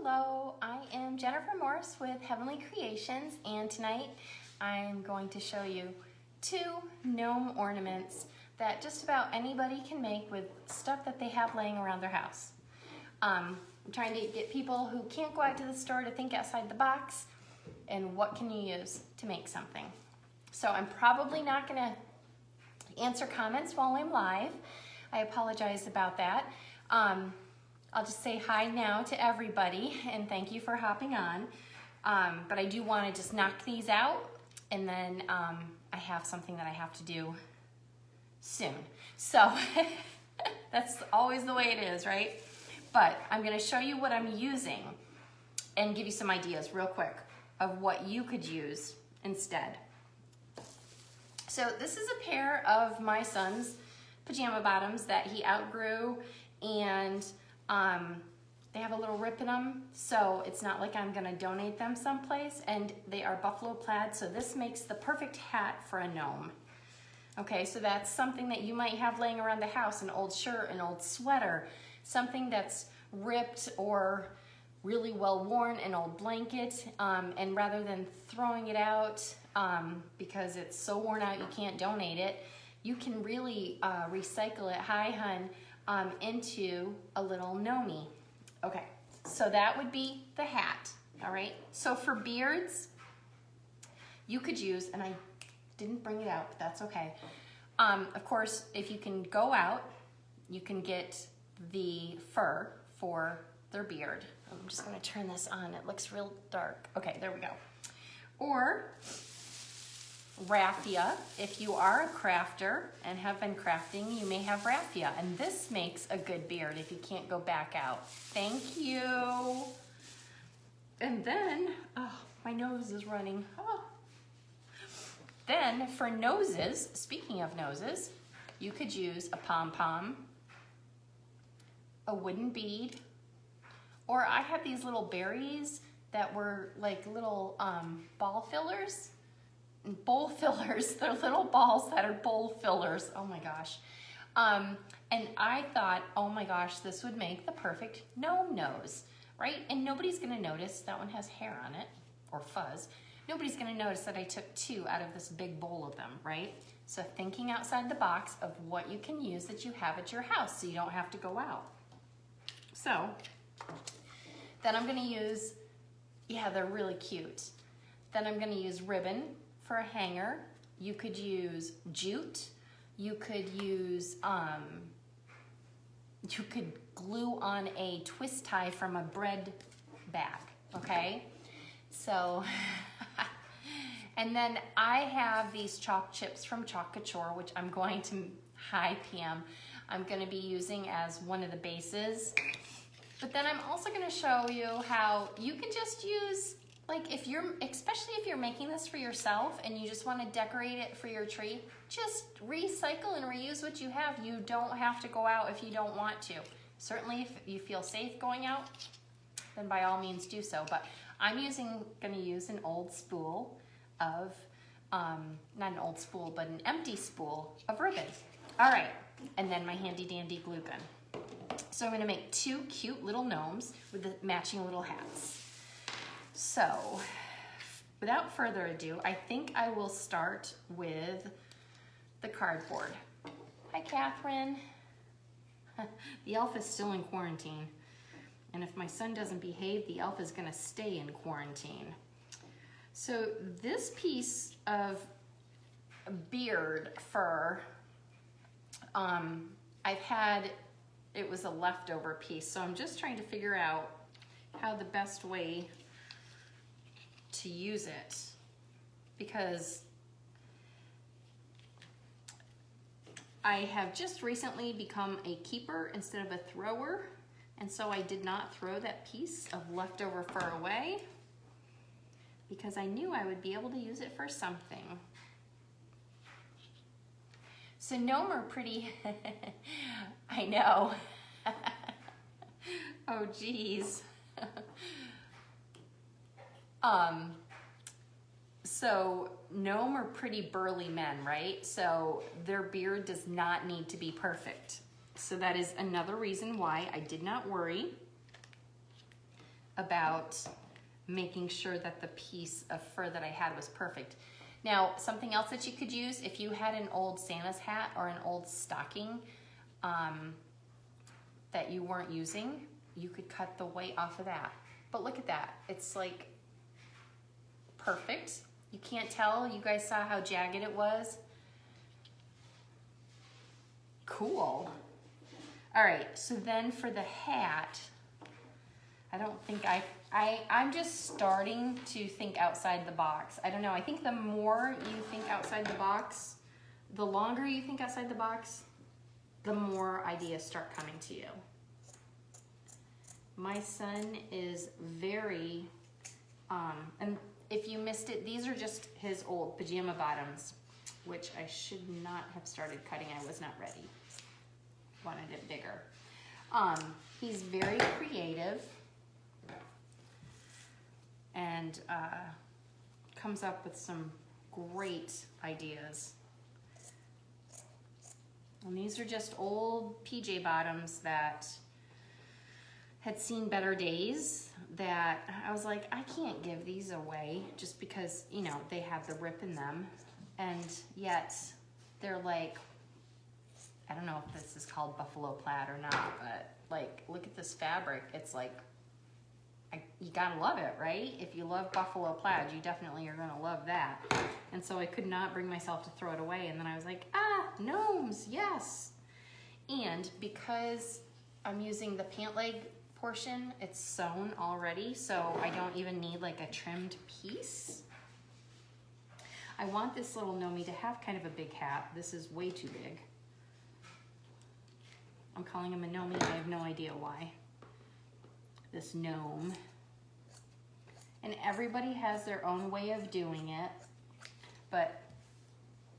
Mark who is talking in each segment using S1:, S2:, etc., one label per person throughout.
S1: Hello, I am Jennifer Morris with Heavenly Creations, and tonight I'm going to show you 2 gnome ornaments that just about anybody can make with stuff that they have laying around their house. I'm trying to get people who can't go out to the store to think outside the box and what can you use to make something. So I'm probably not going to answer comments while I'm live. I apologize about that. I'll just say hi now to everybody and thank you for hopping on. But I do want to just knock these out, and then I have something that I have to do soon. So that's always the way it is, right? But I'm going to show you what I'm using and give you some ideas real quick of what you could use instead. So this is a pair of my son's pajama bottoms that he outgrew, and they have a little rip in them, so it's not like I'm gonna donate them someplace, and they are buffalo plaid, so this makes the perfect hat for a gnome. Okay, so that's something that you might have laying around the house, an old shirt, an old sweater, something that's ripped or really well worn, an old blanket, and rather than throwing it out because it's so worn out you can't donate it, you can really recycle it, hi hun, into a little gnome. Okay, so that would be the hat, all right? So for beards, you could use, and I didn't bring it out, but that's okay. Of course, if you can go out, you can get the fur for their beard. I'm just gonna turn this on, it looks real dark. Okay, there we go. Or raffia. If you are a crafter and have been crafting, you may have raffia, and this makes a good beard if you can't go back out. Thank you. And then, oh, my nose is running. Oh. Then for noses, speaking of noses, you could use a pom-pom, a wooden bead, or I have these little berries that were like little ball fillers. Bowl fillers, they're little balls that are bowl fillers. Oh my gosh. And I thought, oh my gosh, this would make the perfect gnome nose, right? And nobody's gonna notice, that one has hair on it, or fuzz. Nobody's gonna notice that I took 2 out of this big bowl of them, right? So thinking outside the box of what you can use that you have at your house so you don't have to go out. So then I'm gonna use, yeah, they're really cute. Then I'm gonna use ribbon for a hanger. You could use jute. You could use, you could glue on a twist tie from a bread bag, okay? So, and then I have these chalk chips from Chalk Couture, which I'm going to, hi PM, I'm gonna be using as one of the bases. But then I'm also gonna show you how you can just use, like if you're, especially if you're making this for yourself and you just want to decorate it for your tree, just recycle and reuse what you have. You don't have to go out if you don't want to. Certainly if you feel safe going out, then by all means do so. But I'm gonna use an old spool of, not an old spool, but an empty spool of ribbon. All right, and then my handy dandy glue gun. So I'm gonna make 2 cute little gnomes with the matching little hats. So, without further ado, I think I will start with the cardboard. Hi, Catherine. The elf is still in quarantine. And if my son doesn't behave, the elf is gonna stay in quarantine. So this piece of beard fur, it was a leftover piece. So I'm just trying to figure out how the best way to use it, because I have just recently become a keeper instead of a thrower, and so I did not throw that piece of leftover fur away because I knew I would be able to use it for something. So gnome are pretty, I know. Oh geez. So gnome are pretty burly men, right? So their beard does not need to be perfect. So that is another reason why I did not worry about making sure that the piece of fur that I had was perfect. Now, something else that you could use, if you had an old Santa's hat or an old stocking that you weren't using, you could cut the white off of that. But look at that, it's like perfect. You can't tell, you guys saw how jagged it was. Cool. All right, so then for the hat, I don't think I'm just starting to think outside the box. I don't know, I think the more you think outside the box, the longer you think outside the box, the more ideas start coming to you. My son is very, and if you missed it, these are just his old pajama bottoms, which I should not have started cutting. I was not ready. Wanted it bigger. He's very creative and comes up with some great ideas. And these are just old PJ bottoms that had seen better days, that I was like, I can't give these away just because, you know, they have the rip in them. And yet they're like, I don't know if this is called buffalo plaid or not, but like, look at this fabric. It's like, you gotta love it, right? If you love buffalo plaid, you definitely are gonna love that. And so I could not bring myself to throw it away. And then I was like, gnomes, yes. And because I'm using the pant leg portion, it's sewn already, so I don't even need like a trimmed piece. I want this little gnome to have kind of a big hat. This is way too big. I'm calling him a gnome, I have no idea why. This gnome. And everybody has their own way of doing it, but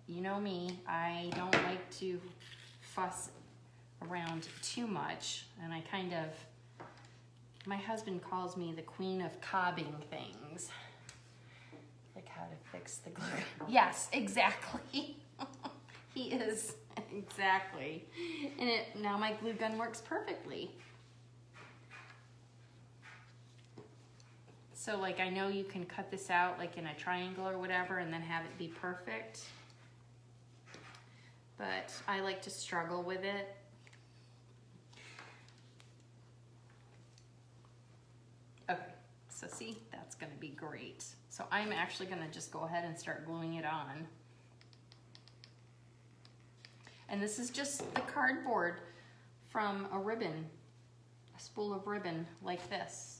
S1: you know me, I don't like to fuss around too much, and I kind of, my husband calls me the queen of cobbing things. Like how to fix the glue. Yes, exactly. He is, exactly. And now my glue gun works perfectly. So like I know you can cut this out like in a triangle or whatever and then have it be perfect. But I like to struggle with it. Okay, so see, that's gonna be great. So I'm actually gonna just go ahead and start gluing it on. And this is just the cardboard from a ribbon, a spool of ribbon like this.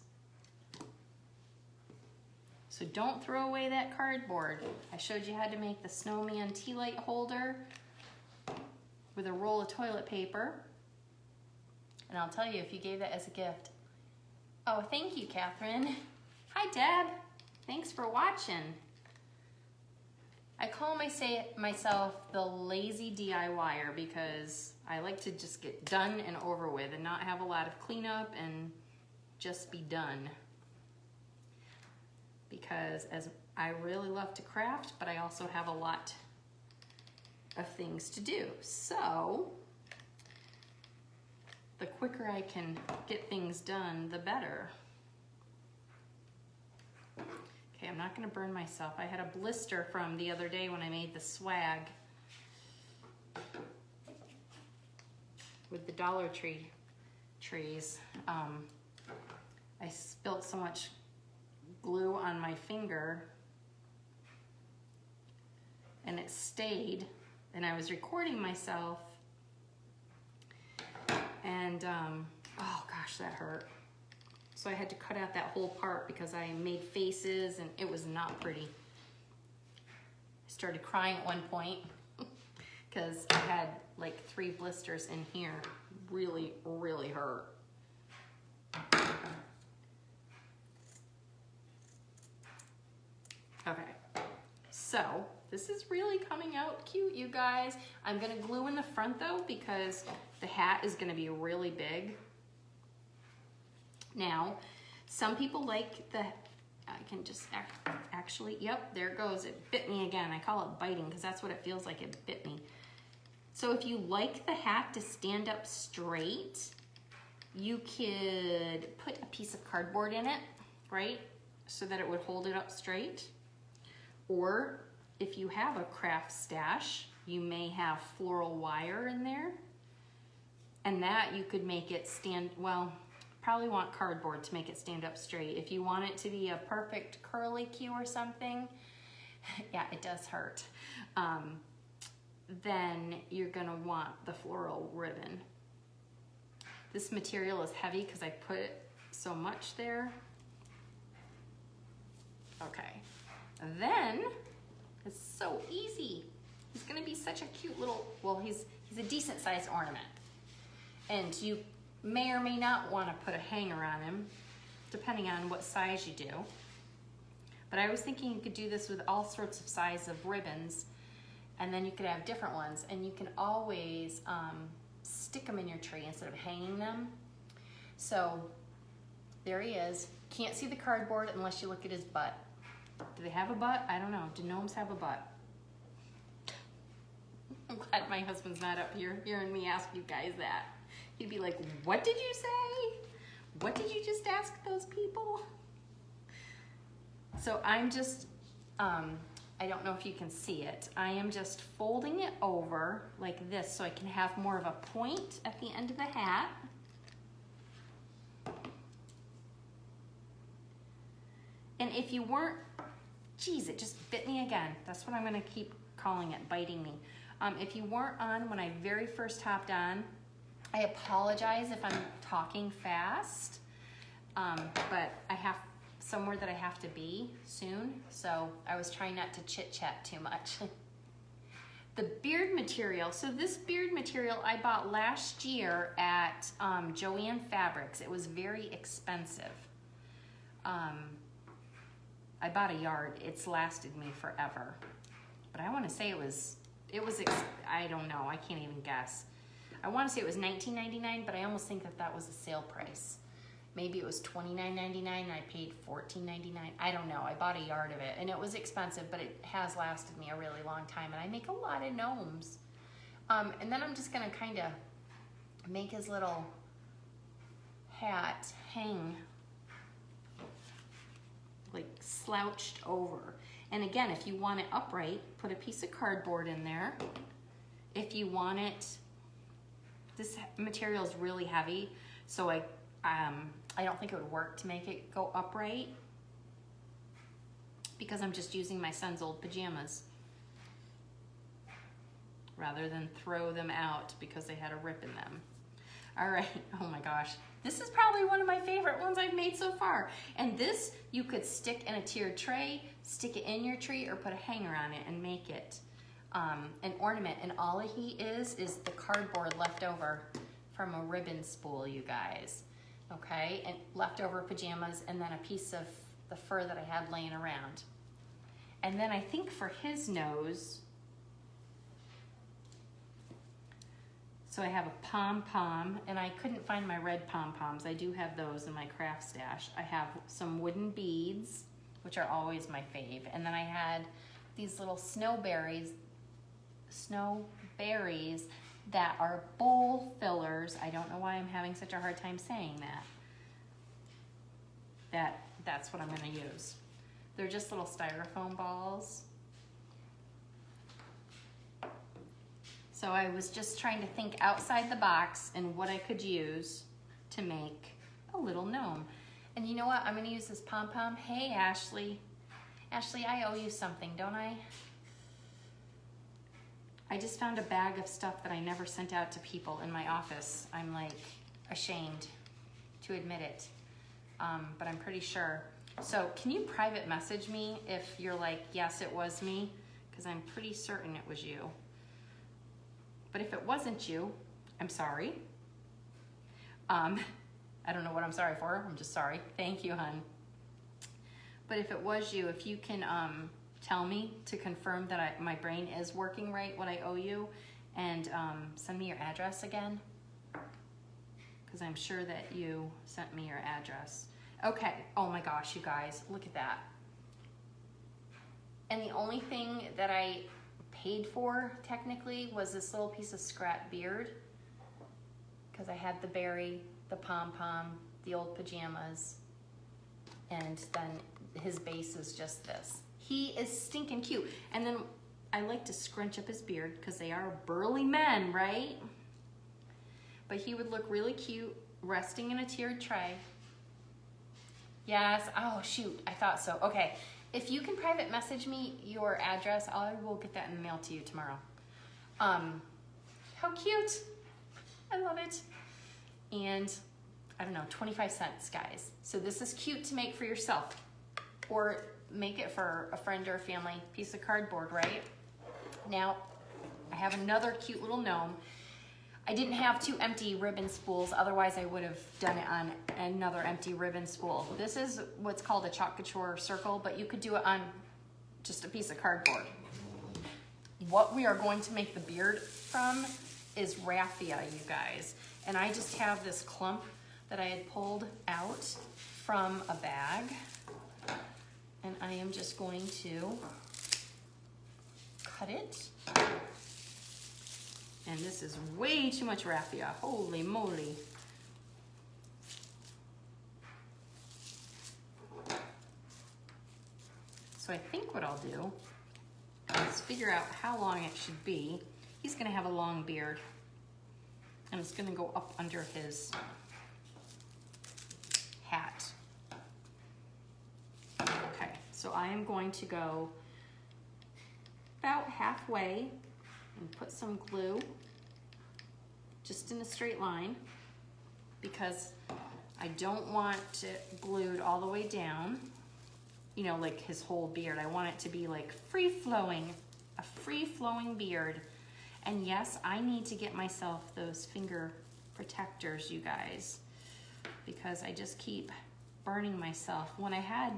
S1: So don't throw away that cardboard. I showed you how to make the snowman tea light holder with a roll of toilet paper. And I'll tell you, if you gave that as a gift. Oh, thank you, Catherine. Hi, Deb. Thanks for watching. I call myself the lazy DIYer because I like to just get done and over with and not have a lot of cleanup and just be done. Because as I really love to craft, but I also have a lot of things to do. So the quicker I can get things done, the better. Okay, I'm not gonna burn myself. I had a blister from the other day when I made the swag with the Dollar Tree trees. I spilt so much glue on my finger and it stayed, and I was recording myself and oh gosh, that hurt. So I had to cut out that whole part because I made faces and it was not pretty. I started crying at one point because I had like 3 blisters in here. Really, really hurt. Okay, so this is really coming out cute, you guys. I'm gonna glue in the front though because the hat is gonna be really big. Now, some people like the, I can just actually, yep, there it goes. It bit me again. I call it biting because that's what it feels like, it bit me. So if you like the hat to stand up straight, You could put a piece of cardboard in it, right? So that it would hold it up straight. Or if you have a craft stash, you may have floral wire in there. And that you could make it stand, well, probably want cardboard to make it stand up straight. If you want it to be a perfect curly Q or something, yeah, it does hurt. Then you're gonna want the floral ribbon. This material is heavy because I put so much there. Okay, and then it's so easy. He's gonna be such a cute little, well, he's a decent sized ornament. And you may or may not want to put a hanger on him, depending on what size you do. But I was thinking you could do this with all sorts of size of ribbons, and then you could have different ones, and you can always stick them in your tree instead of hanging them. So there he is. Can't see the cardboard unless you look at his butt. Do they have a butt? I don't know. Do gnomes have a butt? I'm glad my husband's not up here hearing me ask you guys that. He'd be like, what did you say? What did you just ask those people? So I'm just, I don't know if you can see it. I am just folding it over like this so I can have more of a point at the end of the hat. And if you weren't, geez, it just bit me again. That's what I'm gonna keep calling it, biting me. If you weren't on when I very first hopped on, I apologize if I'm talking fast, but I have somewhere that I have to be soon, so I was trying not to chit-chat too much. The beard material, so this beard material I bought last year at Joann Fabrics. It was very expensive. I bought a yard. It's lasted me forever. But I want to say it was I don't know, I can't even guess. I want to say it was $19.99, but I almost think that was the sale price. Maybe it was $29.99 and I paid $14.99. I don't know. I bought a yard of it and it was expensive, but it has lasted me a really long time, and I make a lot of gnomes. And then I'm just gonna kind of make his little hat hang like slouched over. And again, if you want it upright, put a piece of cardboard in there. If you want it, this material is really heavy, so I don't think it would work to make it go upright because I'm just using my son's old pajamas rather than throw them out because they had a rip in them. All right, oh my gosh. This is probably one of my favorite ones I've made so far. And this you could stick in a tiered tray, stick it in your tree, or put a hanger on it and make it an ornament. And all he is the cardboard left over from a ribbon spool, you guys. Okay, and leftover pajamas, and then a piece of the fur that I had laying around. And then I think for his nose, so I have a pom-pom, and I couldn't find my red pom-poms. I do have those in my craft stash. I have some wooden beads, which are always my fave. And then I had these little snowberries that are bowl fillers. I don't know why I'm having such a hard time saying that. That's what I'm gonna use. They're just little styrofoam balls. So I was just trying to think outside the box and what I could use to make a little gnome. And you know what? I'm gonna use this pom-pom. Hey, Ashley. Ashley, I owe you something, don't I? I just found a bag of stuff that I never sent out to people in my office. I'm like ashamed to admit it, but I'm pretty sure. So can you private message me if you're like, yes, it was me? Because I'm pretty certain it was you. But if it wasn't you, I'm sorry. I don't know what I'm sorry for. I'm just sorry. Thank you, hon. But if it was you, if you can tell me to confirm that my brain is working right, what I owe you, and send me your address again, because I'm sure that you sent me your address. Okay, oh my gosh, you guys, look at that. And the only thing that I paid for, technically, was this little piece of scrap beard, because I had the berry the pom-pom, the old pajamas, and then his base is just this. He is stinking cute. And then I like to scrunch up his beard because they are burly men, right? But he would look really cute resting in a tiered tray. Yes, oh shoot, I thought so. Okay, if you can private message me your address, I will get that in the mail to you tomorrow. How cute. I love it. And I don't know, 25 cents, guys. So this is cute to make for yourself or make it for a friend or a family piece of cardboard, right? Now, I have another cute little gnome. I didn't have 2 empty ribbon spools, otherwise I would have done it on another empty ribbon spool. This is what's called a chalk couture circle, but you could do it on just a piece of cardboard. What we are going to make the beard from is raffia, you guys. And I just have this clump that I had pulled out from a bag. And I am just going to cut it. And this is way too much raffia, holy moly. So I think what I'll do is figure out how long it should be. He's gonna have a long beard and it's gonna go up under his hat. Okay, so I am going to go about halfway and put some glue just in a straight line because I don't want it glued all the way down, you know, like his whole beard. I want it to be like free-flowing, a free-flowing beard. And yes, I need to get myself those finger protectors, you guys, because I just keep burning myself. When I had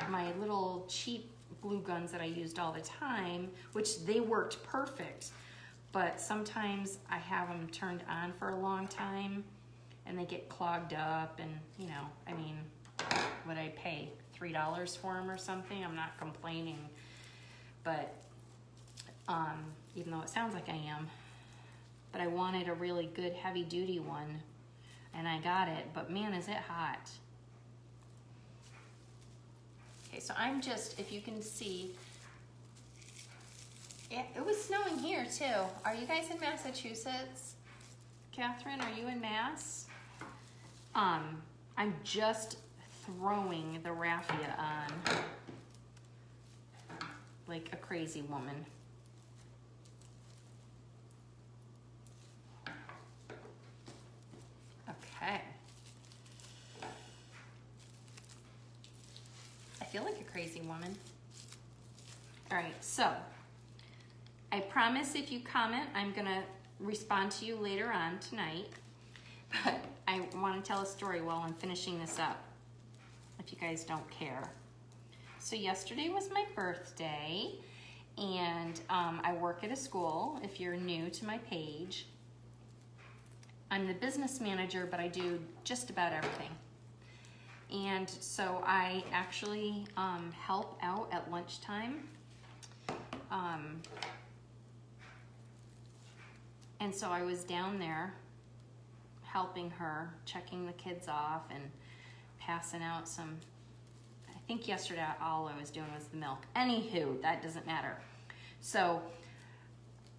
S1: my little cheap glue guns that I used all the time, which they worked perfect, but sometimes I have them turned on for a long time and they get clogged up and, you know, I mean, would I pay $3 for them or something? I'm not complaining, but even though it sounds like I am, but I wanted a really good heavy duty one and I got it, but man, is it hot. Okay, so I'm just, if you can see, it was snowing here too. Are you guys in Massachusetts? Catherine, are you in Mass? I'm just throwing the raffia on like a crazy woman. Okay. I feel like a crazy woman. All right, so I promise if you comment, I'm gonna respond to you later on tonight, but I wanna tell a story while I'm finishing this up, if you guys don't care. So yesterday was my birthday, and I work at a school, if you're new to my page. I'm the business manager, but I do just about everything. And so I actually help out at lunchtime. And so I was down there helping her, checking the kids off and passing out some, I think yesterday all I was doing was the milk. Anywho, that doesn't matter. So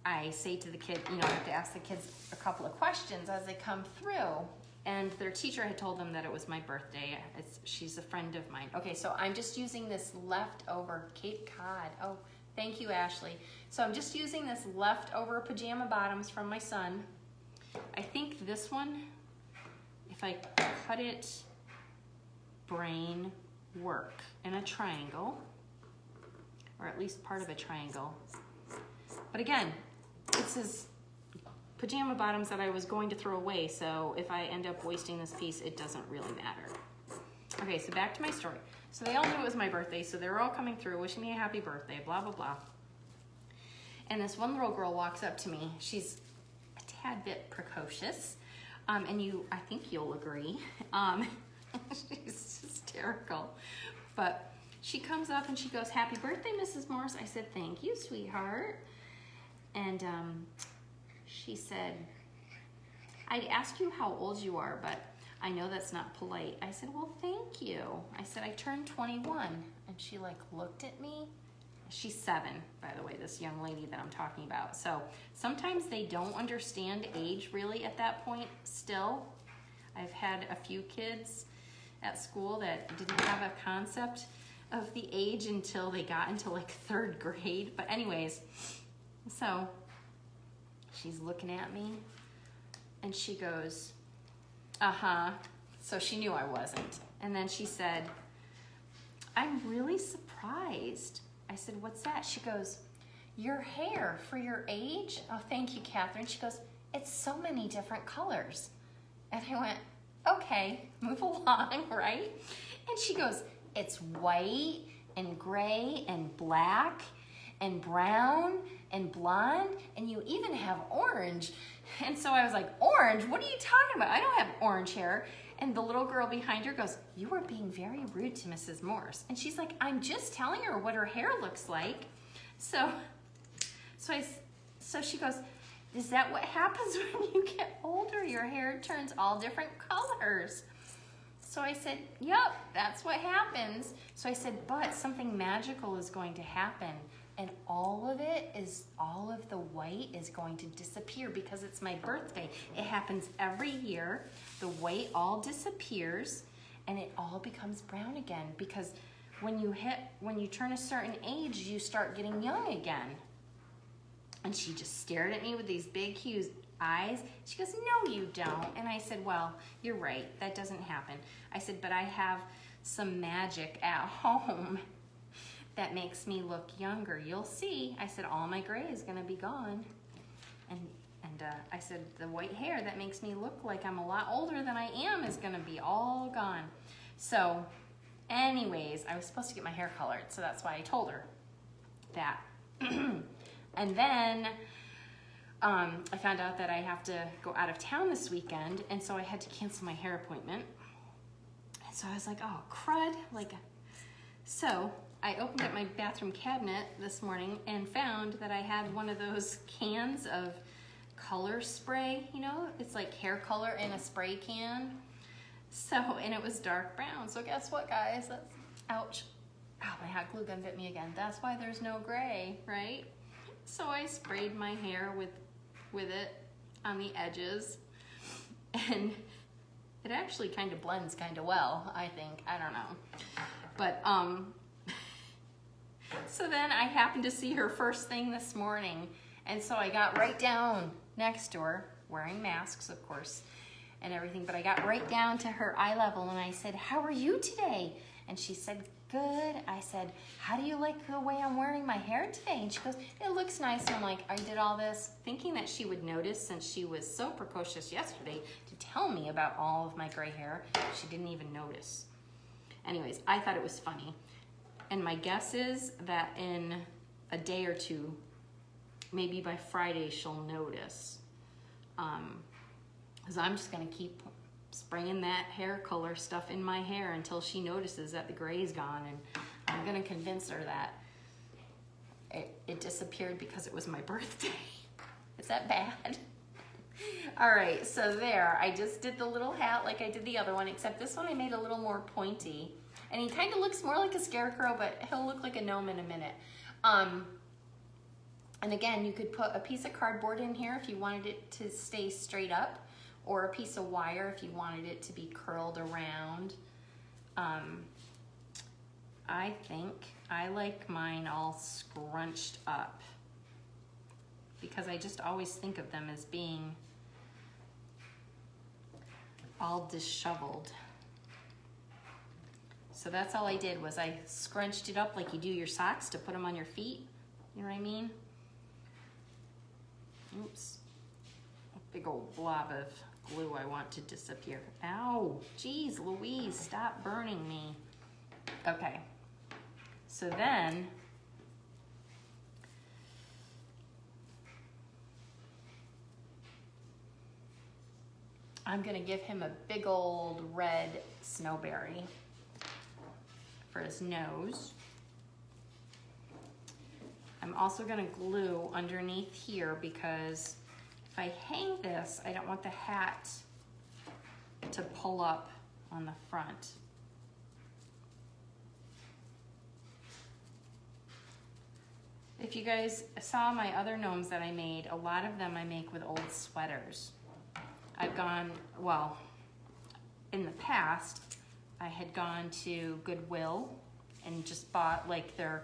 S1: I say to the kid, you know, I have to ask the kids a couple of questions as they come through. And their teacher had told them that it was my birthday. She's a friend of mine. Okay, so I'm just using this leftover Cape Cod. Oh, thank you, Ashley. So I'm just using this leftover pajama bottoms from my son. I think this one, if I cut it, brain work in a triangle, or at least part of a triangle. But again, it's his pajama bottoms that I was going to throw away, so if I end up wasting this piece, it doesn't really matter. Okay, so back to my story. So they all knew it was my birthday, so they were all coming through, wishing me a happy birthday, blah, blah, blah. And this one little girl walks up to me. She's a tad bit precocious, and I think you'll agree. She's hysterical. But she comes up and she goes, "Happy birthday, Mrs. Morris." I said, "Thank you, sweetheart." And she said, "I'd ask you how old you are, but I know that's not polite. I said, well, thank you. I said, I turned 21. And she like looked at me. She's 7, by the way, this young lady that I'm talking about. So sometimes they don't understand age really at that point still. I've had a few kids at school that didn't have a concept of the age until they got into like 3rd grade. But anyways, so she's looking at me and she goes, uh-huh. So she knew I wasn't. And then she said, I'm really surprised. I said, what's that? She goes, your hair for your age? Oh, thank you, Catherine. She goes, it's so many different colors. And I went, okay, move along, right? And she goes, it's white and gray and black and brown and blonde, and you even have orange. And so I was like, orange? What are you talking about? I don't have orange hair. And the little girl behind her goes, you are being very rude to Mrs. Morse. And she's like, I'm just telling her what her hair looks like. So she goes, is that what happens when you get older? Your hair turns all different colors. So I said, yep, that's what happens. So I said, but something magical is going to happen. And all of the white is going to disappear because it's my birthday. It happens every year. The white all disappears and it all becomes brown again because when you turn a certain age, you start getting young again. And she just stared at me with these big, huge eyes. She goes, no, you don't. And I said, well, you're right. That doesn't happen. I said, but I have some magic at home that makes me look younger. You'll see. I said, all my gray is gonna be gone. And I said, the white hair that makes me look like I'm a lot older than I am is gonna be all gone. So anyways, I was supposed to get my hair colored, so that's why I told her that. And then I found out that I have to go out of town this weekend, and so I had to cancel my hair appointment. And so I was like, oh, crud. So I opened up my bathroom cabinet this morning and found that I had one of those cans of color spray, you know? It's like hair color in a spray can. So, and it was dark brown. So guess what, guys? That's, ouch. Oh, my hot glue gun bit me again. That's why there's no gray, right? So I sprayed my hair with it on the edges. And it actually kind of blends kind of well, I think. I don't know. But, so then I happened to see her first thing this morning. And so I got right down next to her, wearing masks, of course, and everything. But I got right down to her eye level and I said, how are you today? And she said, good. I said, how do you like the way I'm wearing my hair today? And she goes, it looks nice. And I'm like, I did all this thinking that she would notice since she was so precocious yesterday to tell me about all of my gray hair. She didn't even notice. Anyways, I thought it was funny. And my guess is that in a day or two, maybe by Friday, she'll notice. Because I'm just going to keep spraying that hair color stuff in my hair until she notices that the gray's gone. And I'm going to convince her that it disappeared because it was my birthday. Is that bad? All right, so there. I just did the little hat like I did the other one, except this one I made a little more pointy. And he kind of looks more like a scarecrow, but he'll look like a gnome in a minute. And again, you could put a piece of cardboard in here if you wanted it to stay straight up, or a piece of wire if you wanted it to be curled around. I think I like mine all scrunched up because I just always think of them as being all disheveled. So that's all I did was I scrunched it up like you do your socks to put them on your feet. You know what I mean? Oops. A big old blob of glue I want to disappear. Ow, geez, Louise, stop burning me. Okay, so then I'm gonna give him a big old red snowberry for his nose. I'm also gonna glue underneath here because if I hang this, I don't want the hat to pull up on the front. If you guys saw my other gnomes that I made, a lot of them I make with old sweaters. I've gone, well, in the past, I had gone to Goodwill and just bought like their,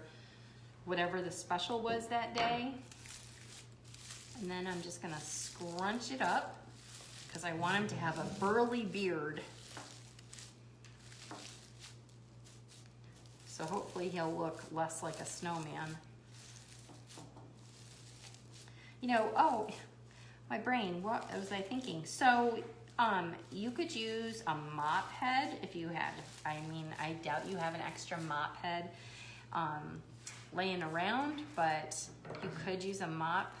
S1: whatever the special was that day. And then I'm just gonna scrunch it up because I want him to have a burly beard. So hopefully he'll look less like a snowman. You know, oh, my brain, what was I thinking? So you could use a mop head if you had, I mean, I doubt you have an extra mop head laying around, but you could use a mop.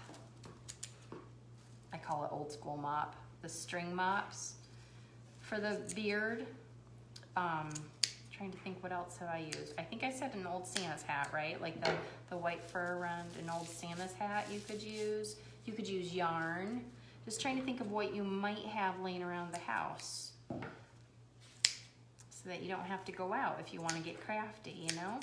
S1: I call it old school mop, the string mops for the beard. Trying to think what else have I used. I think I said an old Santa's hat, right? Like the white fur around an old Santa's hat you could use. You could use yarn. Just trying to think of what you might have laying around the house so that you don't have to go out if you want to get crafty, you know?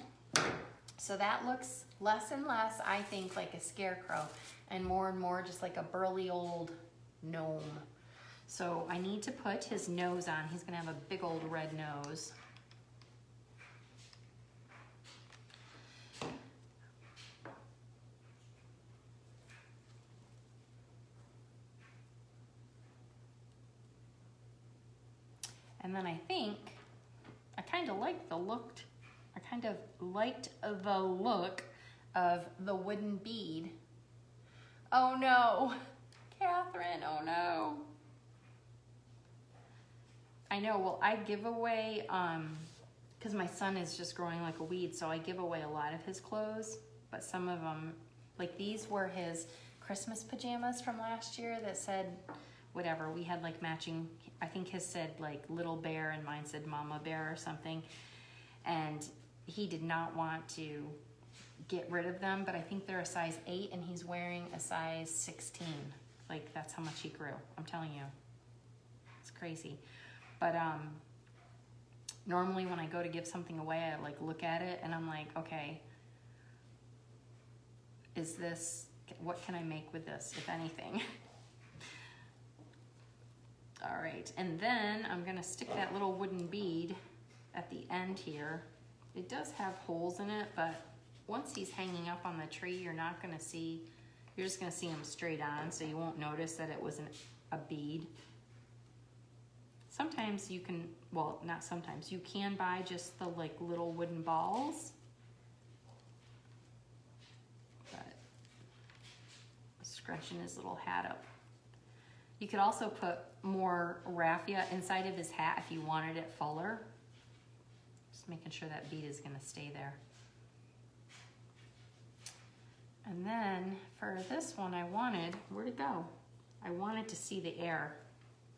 S1: So that looks less and less, I think, like a scarecrow and more just like a burly old gnome. So I need to put his nose on. He's gonna have a big old red nose. And then I think I kind of liked the look of the wooden bead. Oh no, Catherine, oh no. I know, well, I give away, because my son is just growing like a weed, so I give away a lot of his clothes, but some of them, like these were his Christmas pajamas from last year that said, whatever, we had like matching, I think his said like little bear and mine said mama bear or something. And he did not want to get rid of them, but I think they're a size 8 and he's wearing a size 16. Like that's how much he grew, I'm telling you. It's crazy. But normally when I go to give something away, I like look at it and I'm like, okay, is this, what can I make with this, if anything? All right, and then I'm gonna stick that little wooden bead at the end here. It does have holes in it, but once he's hanging up on the tree, you're not gonna see, you're just gonna see him straight on, so you won't notice that it was a bead. Sometimes you can, well, not sometimes, you can buy just the like little wooden balls. But scrunching his little hat up. You could also put more raffia inside of his hat if you wanted it fuller. Just making sure that bead is gonna stay there. And then for this one I wanted, where'd it go? I wanted to see the air.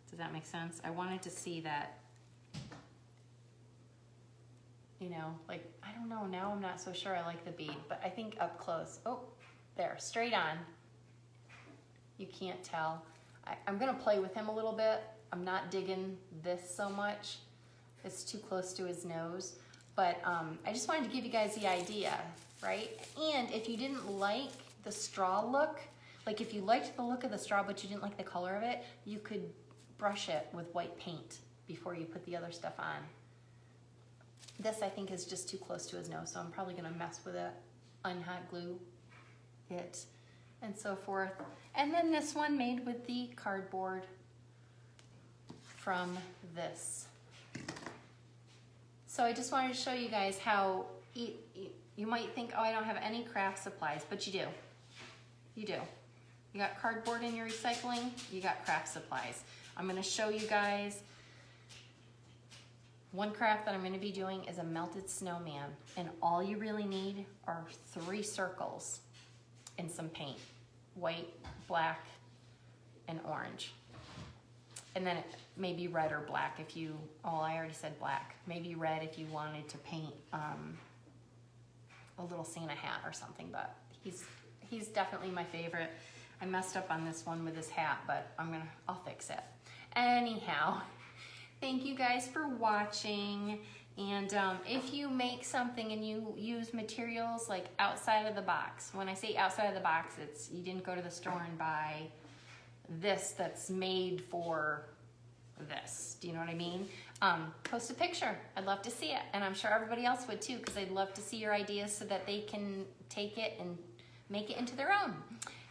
S1: Does that make sense? I wanted to see that, you know, like, I don't know, now I'm not so sure I like the bead, but I think up close, oh, there, straight on. You can't tell. I'm gonna play with him a little bit. I'm not digging this so much. It's too close to his nose. But I just wanted to give you guys the idea, right? And if you didn't like the straw look, like if you liked the look of the straw but you didn't like the color of it, you could brush it with white paint before you put the other stuff on. This I think is just too close to his nose, so I'm probably gonna mess with it, unhot glue it, and so forth. And then this one made with the cardboard from this. So I just wanted to show you guys how you might think, oh, I don't have any craft supplies, but you do. You do. You got cardboard in your recycling, you got craft supplies. I'm gonna show you guys one craft that I'm gonna be doing is a melted snowman, and all you really need are 3 circles and some paint. White, black, and orange. And then it may be red or black if you, oh, I already said black. Maybe red if you wanted to paint a little Santa hat or something, but he's definitely my favorite. I messed up on this one with his hat, but I'll fix it. Anyhow, Thank you guys for watching. And if you make something and you use materials like outside of the box, when I say outside of the box, it's you didn't go to the store and buy this that's made for this. Do you know what I mean? Post a picture. I'd love to see it. And I'm sure everybody else would too, because I'd love to see your ideas so that they can take it and make it into their own.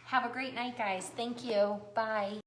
S1: Have a great night, guys. Thank you. Bye.